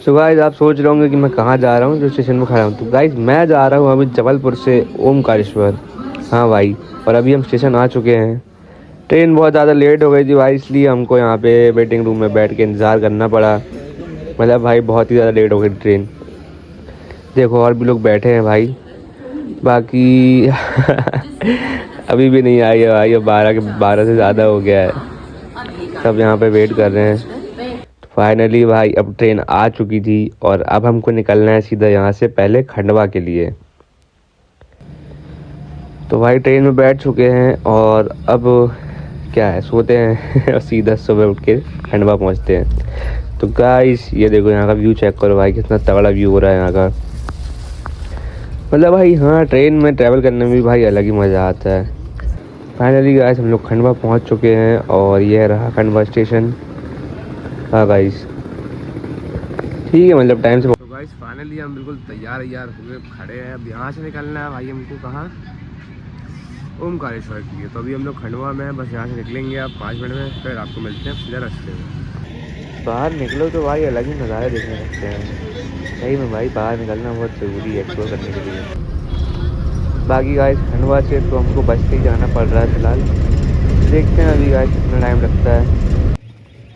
So guys आप सोच रहे होंगे कि मैं कहाँ जा रहा हूँ, जो स्टेशन में खड़ा हूँ। तो गाइस मैं जा रहा हूँ अभी जबलपुर से ओमकारेश्वर। हाँ भाई, और अभी हम स्टेशन आ चुके हैं। ट्रेन बहुत ज़्यादा लेट हो गई थी भाई, इसलिए हमको यहाँ पे वेटिंग रूम में बैठ के इंतज़ार करना पड़ा। मतलब भाई बहुत ही ज़्यादा लेट हो गई ट्रेन। देखो और भी लोग बैठे हैं भाई, बाकी अभी भी नहीं आई है भाई। अब 12 से ज़्यादा हो गया है, सब यहाँ पे वेट कर रहे हैं। फाइनली भाई अब ट्रेन आ चुकी थी और अब हमको निकलना है सीधा यहाँ से पहले खंडवा के लिए। तो भाई ट्रेन में बैठ चुके हैं और अब क्या है, सोते हैं और सीधा सुबह उठ के खंडवा पहुँचते हैं। तो गाइस ये देखो यहाँ का व्यू चेक करो भाई, कितना तगड़ा व्यू हो रहा है यहाँ का। मतलब भाई हाँ, ट्रेन में ट्रैवल करने में भी भाई अलग ही मज़ा आता है। फाइनली गाइस हम लोग खंडवा पहुँच चुके हैं और यह रहा खंडवा स्टेशन। हाँ गाइस ठीक है, मतलब टाइम से। तो गाइस फाइनली हम बिल्कुल तैयार हुए खड़े हैं। अब यहाँ से निकलना है भाई हमको, कहाँ, ओमकारेश्वर के लिए। तो अभी हम लोग खंडवा में हैं, बस यहाँ से निकलेंगे अब 5 मिनट में, फिर आपको मिलते हैं सीधा रास्ते में। बाहर निकलो तो भाई अलग ही नज़ारे देखने लगते हैं। सही में भाई बाहर निकलना बहुत ज़रूरी है एक्सप्लोर करने के लिए। बाकी गाइस खंडवा से तो हमको बस से ही जाना पड़ रहा है फ़िलहाल। देखते हैं अभी गाइस कितना टाइम लगता है।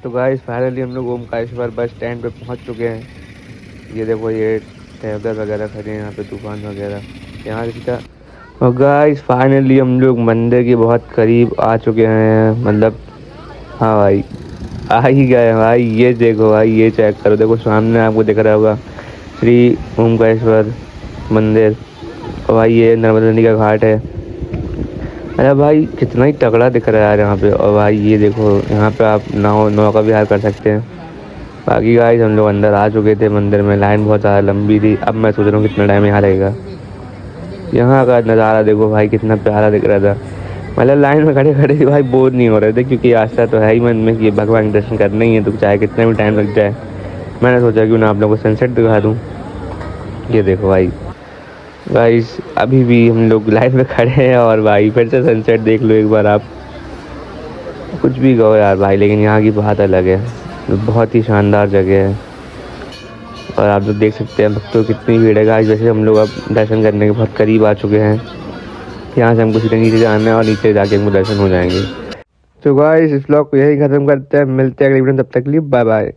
तो गाइस फाइनली हम लोग ओमकारेश्वर बस स्टैंड पे पहुंच चुके हैं। ये देखो ये ट्रैवलर वगैरह खड़े हैं यहाँ पे, तूफान वगैरह यहाँ सीधा। और गाइस फाइनली हम लोग मंदिर के बहुत करीब आ चुके हैं। मतलब हाँ भाई आ ही गए भाई। ये देखो भाई, ये चेक करो, देखो सामने आपको दिख रहा होगा श्री ओमकारेश्वर मंदिर। और भाई ये नर्मदा नदी का घाट है। अरे भाई कितना ही तगड़ा दिख रहा है यार यहाँ पे। और भाई ये देखो यहाँ पे आप नाव का विहार कर सकते हैं। बाकी गाइस हम लोग अंदर आ चुके थे मंदिर में, लाइन बहुत ज़्यादा लंबी थी। अब मैं सोच रहा हूँ कितना टाइम यहाँ लगेगा। यहाँ का नज़ारा देखो भाई कितना प्यारा दिख रहा था। मतलब लाइन में खड़े खड़े भाई बोर नहीं हो रहे थे, क्योंकि आस्था तो है ही मन में कि भगवान के दर्शन करने ही है, तो चाहे कितना भी टाइम लग जाए। मैंने सोचा क्यों ना आप लोगों को सनसेट दिखा दूँ। ये देखो भाई गाइस अभी भी हम लोग लाइन में खड़े हैं और भाई फिर से सनसेट देख लो एक बार आप। कुछ भी कहो यार भाई, लेकिन यहाँ की बात अलग है। बहुत ही शानदार जगह है। और आप लोग देख सकते हैं भक्तों कितनी भीड़ है गाइस। जैसे हम लोग अब दर्शन करने के बहुत करीब आ चुके हैं। यहाँ से हमको सीधे नीचे जाना है और नीचे जाके हमको दर्शन हो जाएंगे। तो गाइस इस व्लॉग को यही ख़त्म करते हैं, मिलते हैं अगले वीडियो में, तब तक के लिए बाय बाय।